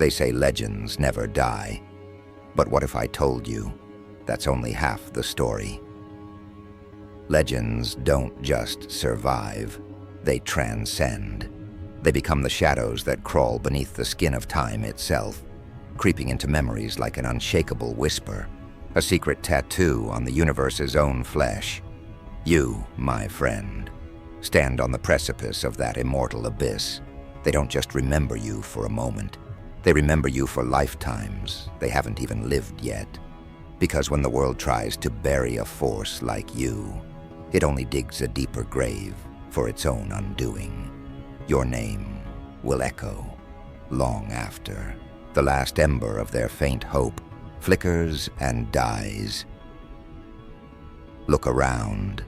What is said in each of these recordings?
They say legends never die. But what if I told you that's only half the story? Legends don't just survive, they transcend. They become the shadows that crawl beneath the skin of time itself, creeping into memories like an unshakable whisper, a secret tattoo on the universe's own flesh. You, my friend, stand on the precipice of that immortal abyss. They don't just remember you for a moment. They remember you for lifetimes they haven't even lived yet. Because when the world tries to bury a force like you, it only digs a deeper grave for its own undoing. Your name will echo long after the last ember of their faint hope flickers and dies. Look around.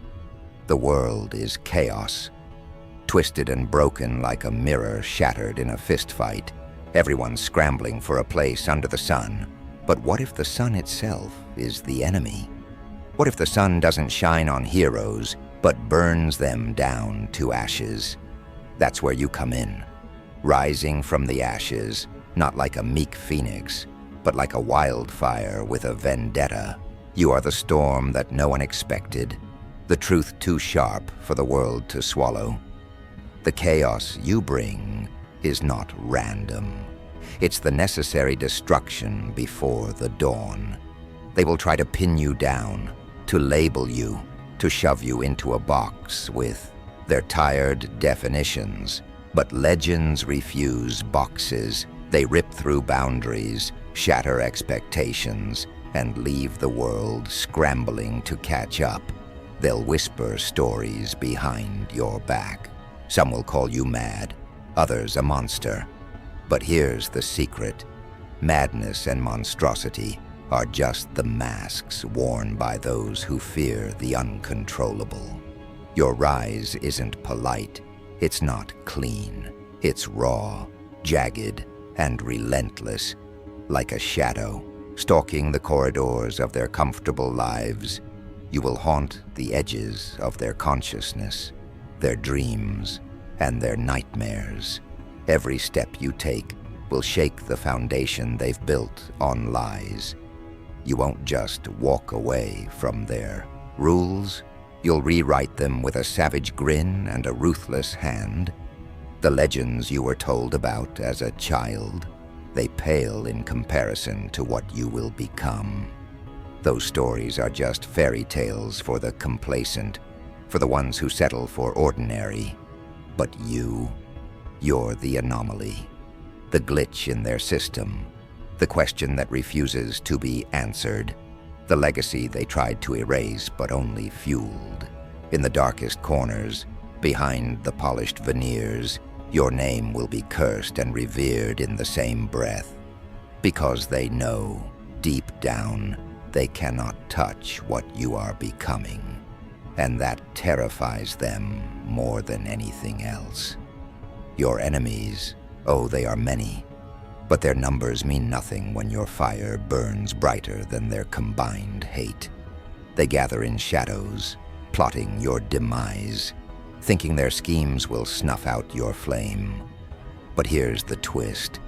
The world is chaos, twisted and broken like a mirror shattered in a fistfight. Everyone's scrambling for a place under the sun. But what if the sun itself is the enemy? What if the sun doesn't shine on heroes, but burns them down to ashes? That's where you come in, rising from the ashes, not like a meek phoenix, but like a wildfire with a vendetta. You are the storm that no one expected, the truth too sharp for the world to swallow. The chaos you bring is not random. It's the necessary destruction before the dawn. They will try to pin you down, to label you, to shove you into a box with their tired definitions. But legends refuse boxes. They rip through boundaries, shatter expectations, and leave the world scrambling to catch up. They'll whisper stories behind your back. Some will call you mad, others a monster. But here's the secret. Madness and monstrosity are just the masks worn by those who fear the uncontrollable. Your rise isn't polite. It's not clean. It's raw, jagged, and relentless, like a shadow, stalking the corridors of their comfortable lives. You will haunt the edges of their consciousness, their dreams, and their nightmares. Every step you take will shake the foundation they've built on lies. You won't just walk away from their rules. You'll rewrite them with a savage grin and a ruthless hand. The legends you were told about as a child, they pale in comparison to what you will become. Those stories are just fairy tales for the complacent, for the ones who settle for ordinary. But you're the anomaly, the glitch in their system, the question that refuses to be answered, the legacy they tried to erase but only fueled. In the darkest corners, behind the polished veneers, your name will be cursed and revered in the same breath, because they know, deep down, they cannot touch what you are becoming, and that terrifies them more than anything else. Your enemies, oh, they are many, but their numbers mean nothing when your fire burns brighter than their combined hate. They gather in shadows, plotting your demise, thinking their schemes will snuff out your flame. But here's the twist.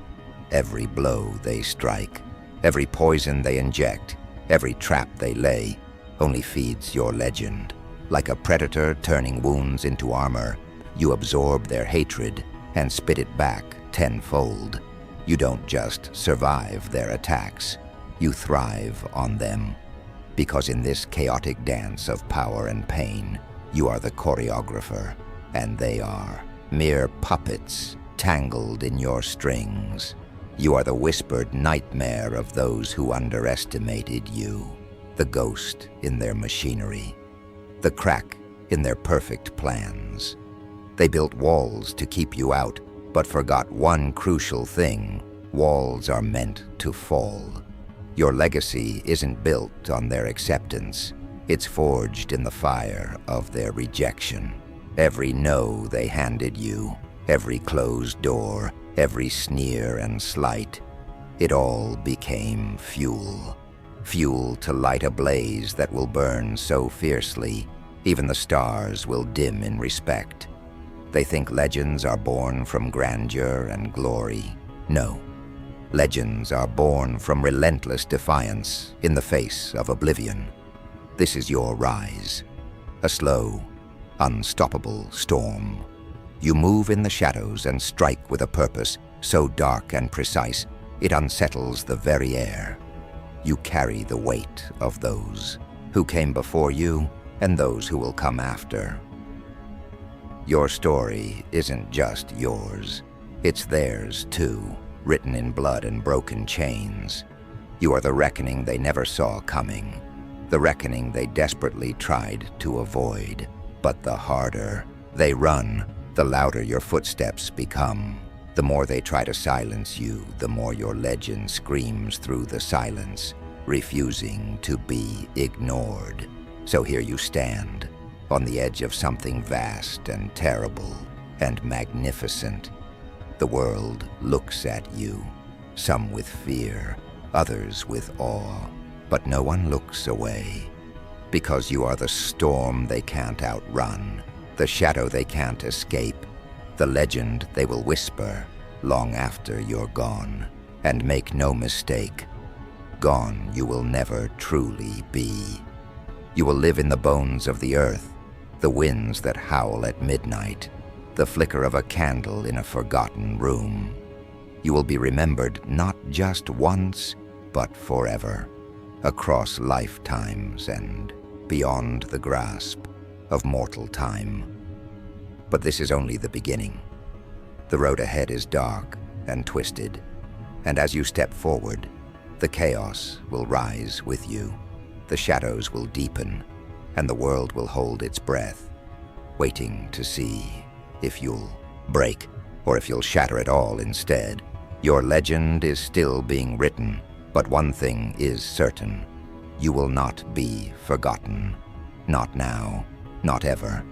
Every blow they strike, every poison they inject, every trap they lay, only feeds your legend. Like a predator turning wounds into armor, you absorb their hatred and spit it back tenfold. You don't just survive their attacks, you thrive on them. Because in this chaotic dance of power and pain, you are the choreographer, and they are mere puppets tangled in your strings. You are the whispered nightmare of those who underestimated you, the ghost in their machinery, the crack in their perfect plans. They built walls to keep you out, but forgot one crucial thing. Walls are meant to fall. Your legacy isn't built on their acceptance. It's forged in the fire of their rejection. Every no they handed you, every closed door, every sneer and slight, it all became fuel. Fuel to light a blaze that will burn so fiercely, even the stars will dim in respect. They think legends are born from grandeur and glory. No, Legends are born from relentless defiance in the face of oblivion. This is your rise, a slow, unstoppable storm. You move in the shadows and strike with a purpose so dark and precise, it unsettles the very air. You carry the weight of those who came before you and those who will come after. Your story isn't just yours, it's theirs too, written in blood and broken chains. You are the reckoning they never saw coming, the reckoning they desperately tried to avoid. But the harder they run, the louder your footsteps become. The more they try to silence you, the more your legend screams through the silence, refusing to be ignored. So here you stand, on the edge of something vast and terrible and magnificent. The world looks at you, some with fear, others with awe, but no one looks away, because you are the storm they can't outrun, the shadow they can't escape, the legend they will whisper long after you're gone. And make no mistake, gone you will never truly be. You will live in the bones of the earth, the winds that howl at midnight, the flicker of a candle in a forgotten room. You will be remembered not just once, but forever, across lifetimes and beyond the grasp of mortal time. But this is only the beginning. The road ahead is dark and twisted, and as you step forward, the chaos will rise with you. The shadows will deepen, and the world will hold its breath, waiting to see if you'll break or if you'll shatter it all instead. Your legend is still being written, but one thing is certain. You will not be forgotten. Not now, not ever.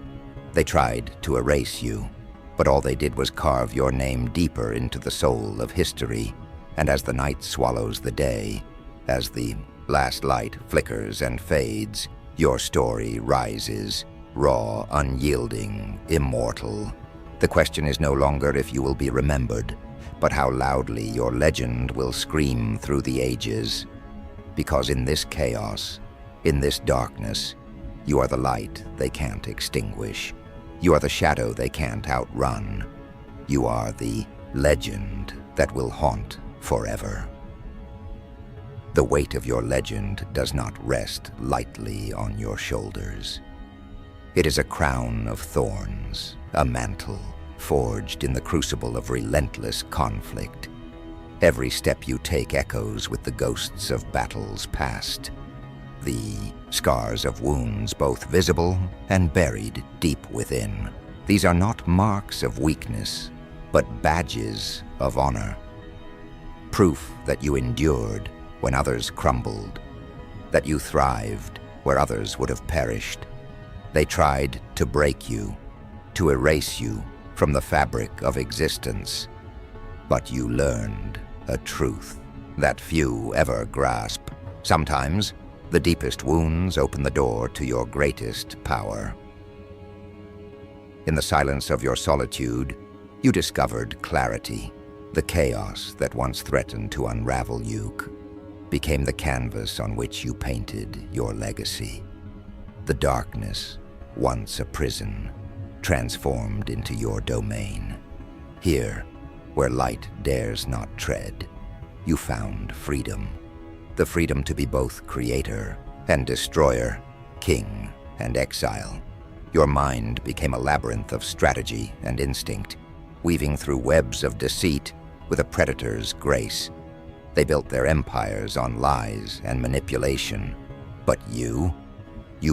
They tried to erase you, but all they did was carve your name deeper into the soul of history. And as the night swallows the day, as the last light flickers and fades, your story rises, raw, unyielding, immortal. The question is no longer if you will be remembered, but how loudly your legend will scream through the ages. Because in this chaos, in this darkness, you are the light they can't extinguish. You are the shadow they can't outrun. You are the legend that will haunt forever. The weight of your legend does not rest lightly on your shoulders. It is a crown of thorns, a mantle forged in the crucible of relentless conflict. Every step you take echoes with the ghosts of battles past, the scars of wounds both visible and buried deep within. These are not marks of weakness, but badges of honor. Proof that you endured when others crumbled, that you thrived where others would have perished. They tried to break you, to erase you from the fabric of existence, but you learned a truth that few ever grasp. Sometimes, the deepest wounds open the door to your greatest power. In the silence of your solitude, you discovered clarity. The chaos that once threatened to unravel you became the canvas on which you painted your legacy. The darkness, once a prison, transformed into your domain. Here, where light dares not tread, you found freedom. The freedom to be both creator and destroyer, king and exile. Your mind became a labyrinth of strategy and instinct, weaving through webs of deceit with a predator's grace. They built their empires on lies and manipulation. But you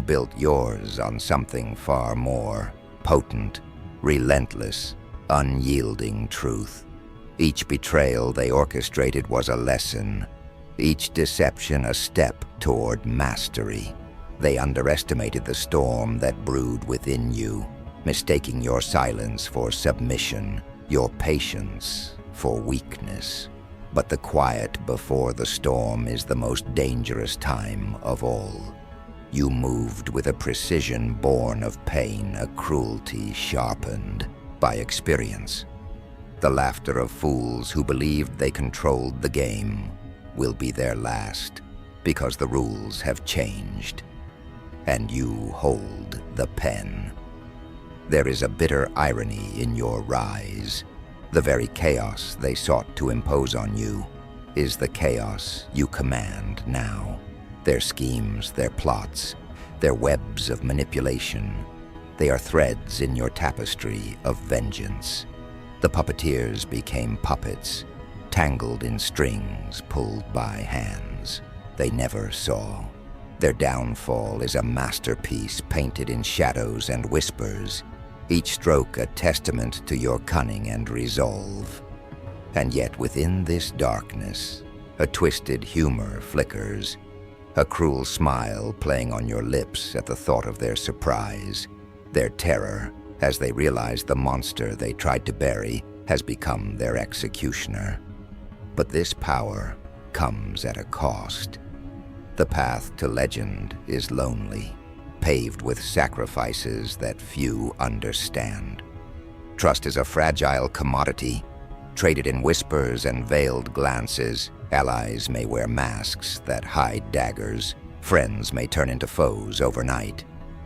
built yours on something far more potent, relentless, unyielding truth. Each betrayal they orchestrated was a lesson, each deception a step toward mastery. They underestimated the storm that brewed within you, mistaking your silence for submission, your patience for weakness. But the quiet before the storm is the most dangerous time of all. You moved with a precision born of pain, a cruelty sharpened by experience. The laughter of fools who believed they controlled the game will be their last, because the rules have changed, and you hold the pen. There is a bitter irony in your rise. The very chaos they sought to impose on you is the chaos you command now. Their schemes, their plots, their webs of manipulation, they are threads in your tapestry of vengeance. The puppeteers became puppets, tangled in strings pulled by hands they never saw. Their downfall is a masterpiece painted in shadows and whispers, each stroke a testament to your cunning and resolve. And yet within this darkness, a twisted humor flickers, a cruel smile playing on your lips at the thought of their surprise, their terror as they realize the monster they tried to bury has become their executioner. But this power comes at a cost. The path to legend is lonely, paved with sacrifices that few understand. Trust is a fragile commodity, traded in whispers and veiled glances. Allies may wear masks that hide daggers. Friends may turn into foes overnight.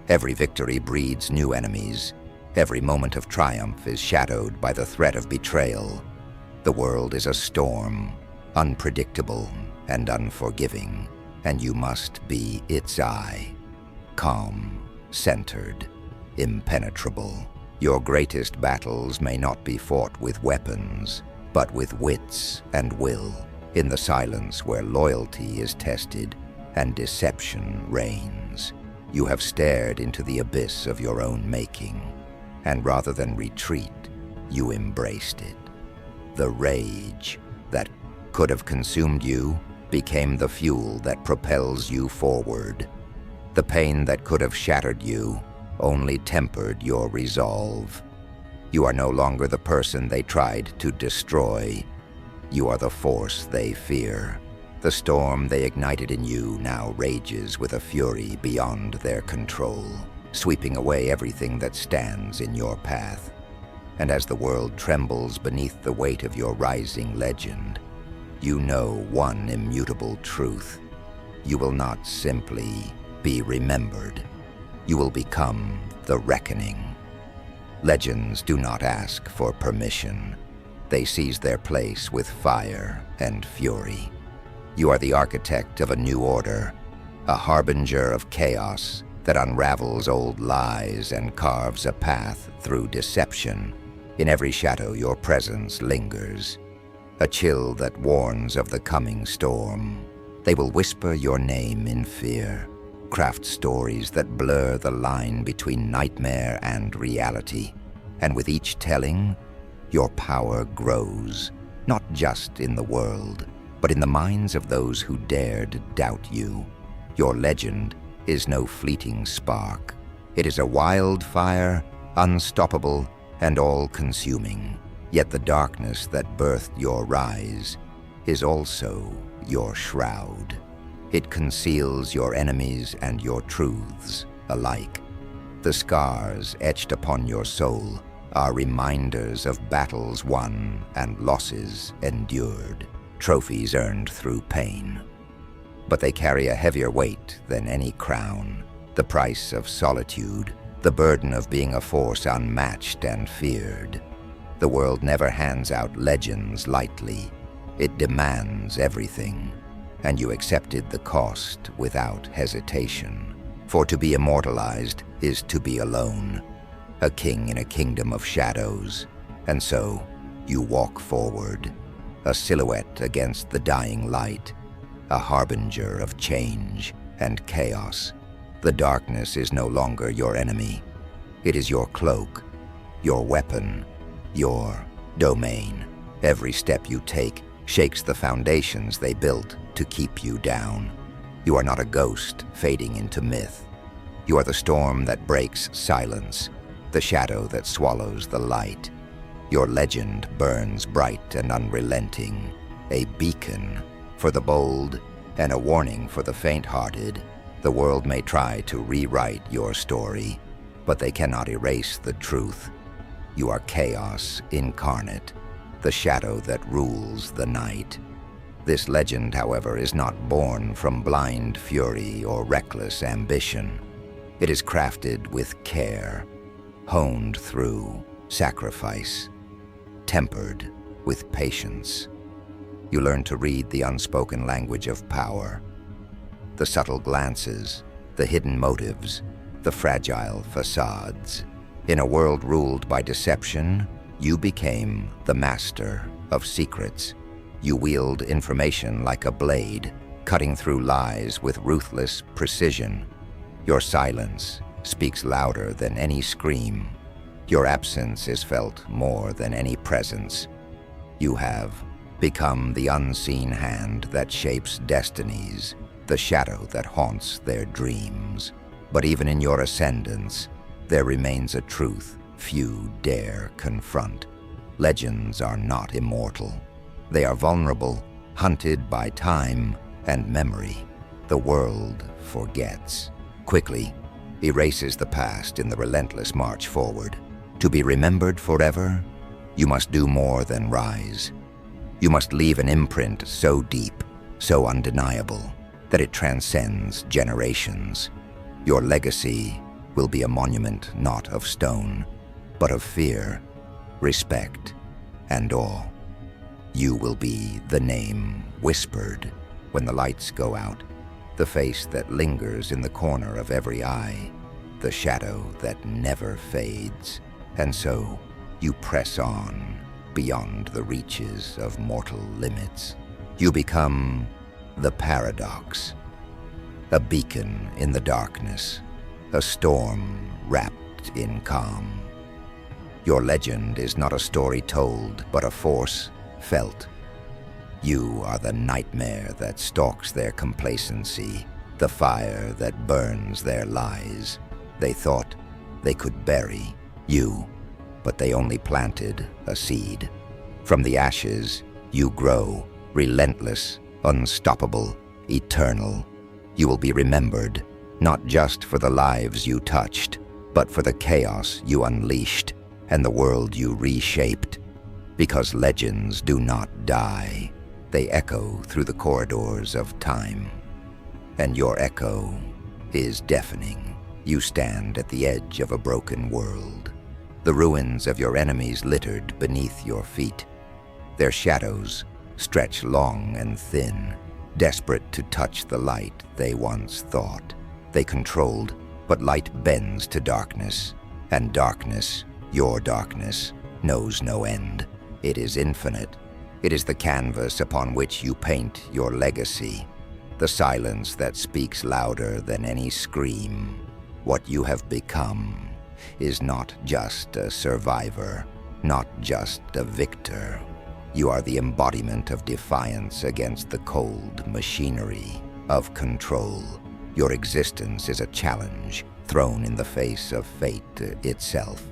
Every victory breeds new enemies. Every moment of triumph is shadowed by the threat of betrayal. The world is a storm, unpredictable and unforgiving, and you must be its eye. Calm, centered, impenetrable. Your greatest battles may not be fought with weapons, but with wits and will, in the silence where loyalty is tested and deception reigns. You have stared into the abyss of your own making, and rather than retreat, you embraced it. The rage that could have consumed you became the fuel that propels you forward. The pain that could have shattered you only tempered your resolve. You are no longer the person they tried to destroy. You are the force they fear. The storm they ignited in you now rages with a fury beyond their control, sweeping away everything that stands in your path. And as the world trembles beneath the weight of your rising legend, you know one immutable truth. You will not simply be remembered. You will become the reckoning. Legends do not ask for permission. They seize their place with fire and fury. You are the architect of a new order, a harbinger of chaos that unravels old lies and carves a path through deception. In every shadow your presence lingers, a chill that warns of the coming storm. They will whisper your name in fear, craft stories that blur the line between nightmare and reality. And with each telling, your power grows, not just in the world, but in the minds of those who dared doubt you. Your legend is no fleeting spark. It is a wildfire, unstoppable and all-consuming. Yet the darkness that birthed your rise is also your shroud. It conceals your enemies and your truths alike. The scars etched upon your soul are reminders of battles won and losses endured, trophies earned through pain. But they carry a heavier weight than any crown, the price of solitude, the burden of being a force unmatched and feared. The world never hands out legends lightly. It demands everything, and you accepted the cost without hesitation. For to be immortalized is to be alone, a king in a kingdom of shadows. And so, you walk forward, a silhouette against the dying light, a harbinger of change and chaos. The darkness is no longer your enemy. It is your cloak, your weapon, your domain. Every step you take shakes the foundations they built to keep you down. You are not a ghost fading into myth. You are the storm that breaks silence, the shadow that swallows the light. Your legend burns bright and unrelenting, a beacon for the bold and a warning for the faint-hearted. The world may try to rewrite your story, but they cannot erase the truth. You are chaos incarnate, the shadow that rules the night. This legend, however, is not born from blind fury or reckless ambition. It is crafted with care, honed through sacrifice, tempered with patience. You learn to read the unspoken language of power, the subtle glances, the hidden motives, the fragile facades. In a world ruled by deception, you became the master of secrets. You wield information like a blade, cutting through lies with ruthless precision. Your silence speaks louder than any scream. Your absence is felt more than any presence. You have become the unseen hand that shapes destinies, the shadow that haunts their dreams. But even in your ascendance, there remains a truth few dare confront. Legends are not immortal. They are vulnerable, hunted by time and memory. The world forgets, quickly erases the past in the relentless march forward. To be remembered forever, you must do more than rise. You must leave an imprint so deep, so undeniable, that it transcends generations. Your legacy will be a monument not of stone, but of fear, respect, and awe. You will be the name whispered when the lights go out, the face that lingers in the corner of every eye, the shadow that never fades. And so you press on beyond the reaches of mortal limits. You become the paradox, a beacon in the darkness, a storm wrapped in calm. Your legend is not a story told, but a force felt. You are the nightmare that stalks their complacency, the fire that burns their lies. They thought they could bury you, but they only planted a seed. From the ashes, you grow, relentless, unstoppable, eternal. You will be remembered, not just for the lives you touched, but for the chaos you unleashed and the world you reshaped. Because legends do not die, they echo through the corridors of time. And your echo is deafening. You stand at the edge of a broken world. The ruins of your enemies littered beneath your feet. Their shadows stretch long and thin, desperate to touch the light they once thought they controlled. But light bends to darkness, and darkness, your darkness, knows no end. It is infinite. It is the canvas upon which you paint your legacy, the silence that speaks louder than any scream. What you have become is not just a survivor, not just a victor. You are the embodiment of defiance against the cold machinery of control. Your existence is a challenge thrown in the face of fate itself.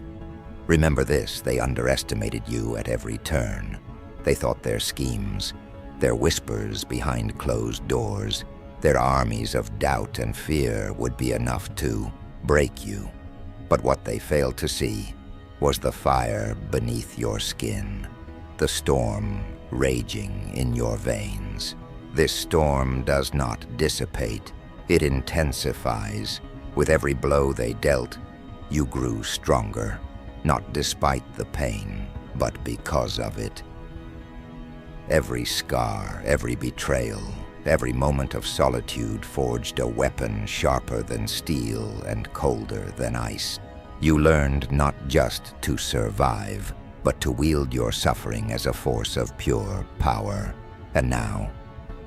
Remember this: they underestimated you at every turn. They thought their schemes, their whispers behind closed doors, their armies of doubt and fear would be enough to break you. But what they failed to see was the fire beneath your skin, the storm raging in your veins. This storm does not dissipate, it intensifies. With every blow they dealt, you grew stronger, not despite the pain, but because of it. Every scar, every betrayal, every moment of solitude forged a weapon sharper than steel and colder than ice. You learned not just to survive, but to wield your suffering as a force of pure power. And now,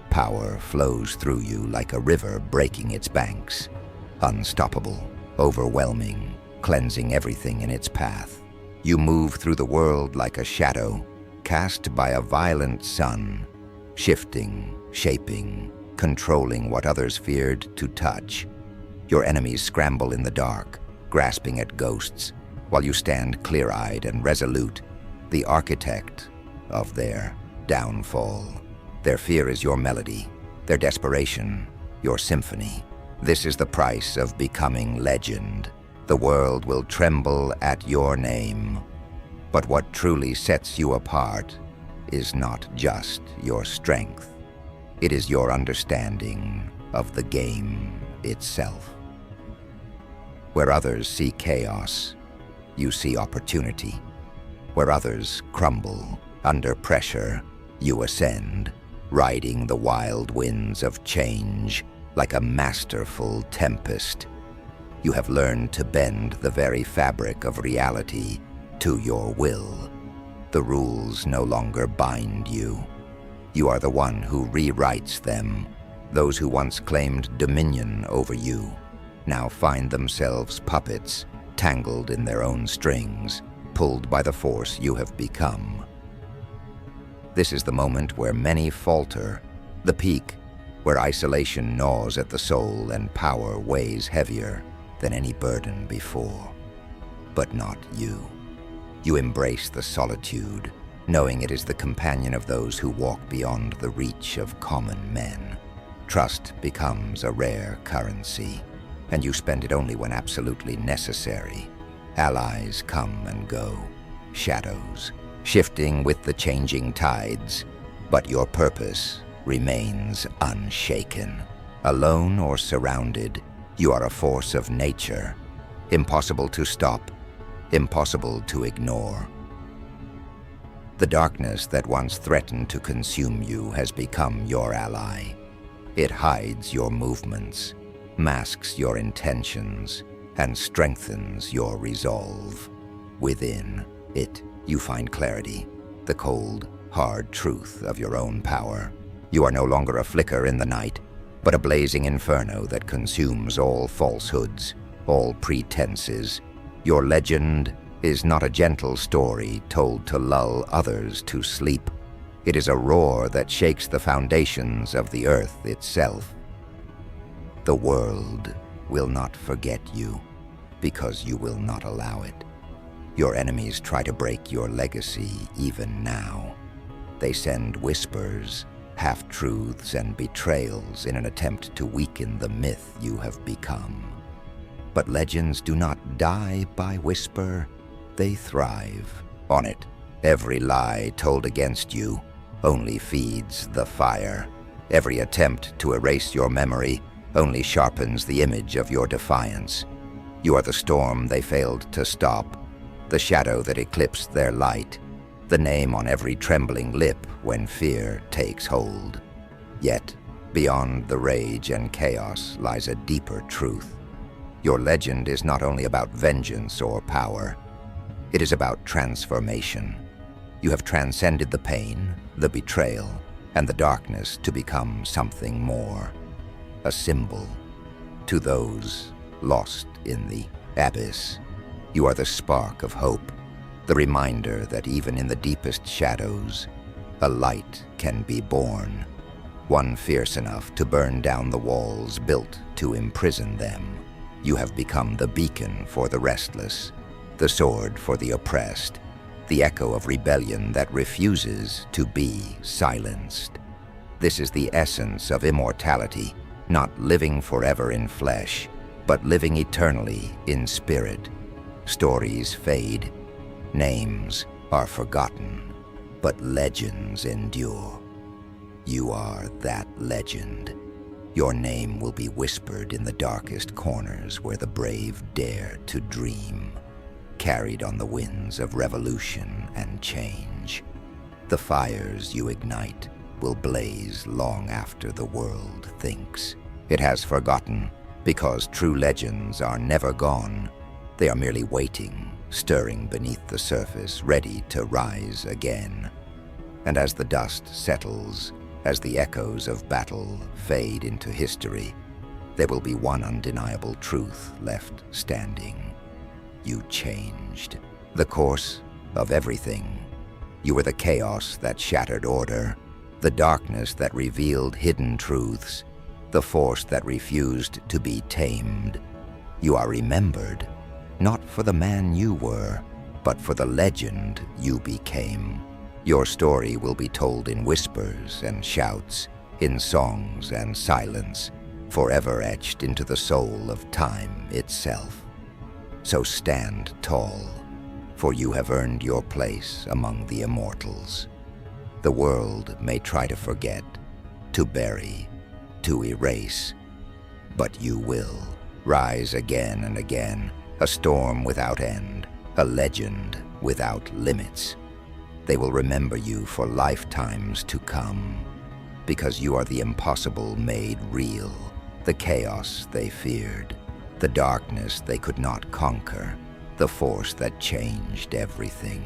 power flows through you like a river breaking its banks, unstoppable, overwhelming, cleansing everything in its path. You move through the world like a shadow, cast by a violent sun, shifting, shaping, controlling what others feared to touch. Your enemies scramble in the dark, grasping at ghosts, while you stand clear-eyed and resolute, the architect of their downfall. Their fear is your melody, their desperation, your symphony. This is the price of becoming legend. The world will tremble at your name. But what truly sets you apart is not just your strength. It is your understanding of the game itself. Where others see chaos, you see opportunity. Where others crumble under pressure, you ascend, riding the wild winds of change like a masterful tempest. You have learned to bend the very fabric of reality to your will. The rules no longer bind you. You are the one who rewrites them. Those who once claimed dominion over you now find themselves puppets, tangled in their own strings, pulled by the force you have become. This is the moment where many falter, the peak where isolation gnaws at the soul and power weighs heavier than any burden before. But not you. You embrace the solitude, knowing it is the companion of those who walk beyond the reach of common men. Trust becomes a rare currency, and you spend it only when absolutely necessary. Allies come and go, shadows, shifting with the changing tides, but your purpose remains unshaken. Alone or surrounded, you are a force of nature, impossible to stop, impossible to ignore. The darkness that once threatened to consume you has become your ally. It hides your movements, masks your intentions, and strengthens your resolve. Within it, you find clarity, the cold, hard truth of your own power. You are no longer a flicker in the night, but a blazing inferno that consumes all falsehoods, all pretenses. Your legend is not a gentle story told to lull others to sleep. It is a roar that shakes the foundations of the earth itself. The world will not forget you, because you will not allow it. Your enemies try to break your legacy even now. They send whispers, half-truths, and betrayals in an attempt to weaken the myth you have become. But legends do not die by whisper, they thrive on it. Every lie told against you only feeds the fire. Every attempt to erase your memory only sharpens the image of your defiance. You are the storm they failed to stop, the shadow that eclipsed their light, the name on every trembling lip when fear takes hold. Yet, beyond the rage and chaos lies a deeper truth. Your legend is not only about vengeance or power, it is about transformation. You have transcended the pain, the betrayal, and the darkness to become something more. A symbol to those lost in the abyss. You are the spark of hope, the reminder that even in the deepest shadows, a light can be born, one fierce enough to burn down the walls built to imprison them. You have become the beacon for the restless, the sword for the oppressed, the echo of rebellion that refuses to be silenced. This is the essence of immortality, not living forever in flesh, but living eternally in spirit. Stories fade, names are forgotten, but legends endure. You are that legend. Your name will be whispered in the darkest corners where the brave dare to dream, carried on the winds of revolution and change. The fires you ignite will blaze long after the world thinks it has forgotten, because true legends are never gone. They are merely waiting, stirring beneath the surface, ready to rise again. And as the dust settles, as the echoes of battle fade into history, there will be one undeniable truth left standing. You changed the course of everything. You were the chaos that shattered order, the darkness that revealed hidden truths, the force that refused to be tamed. You are remembered, not for the man you were, but for the legend you became. Your story will be told in whispers and shouts, in songs and silence, forever etched into the soul of time itself. So stand tall, for you have earned your place among the immortals. The world may try to forget, to bury, to erase, but you will rise again and again, a storm without end, a legend without limits. They will remember you for lifetimes to come, because you are the impossible made real, the chaos they feared, the darkness they could not conquer, the force that changed everything.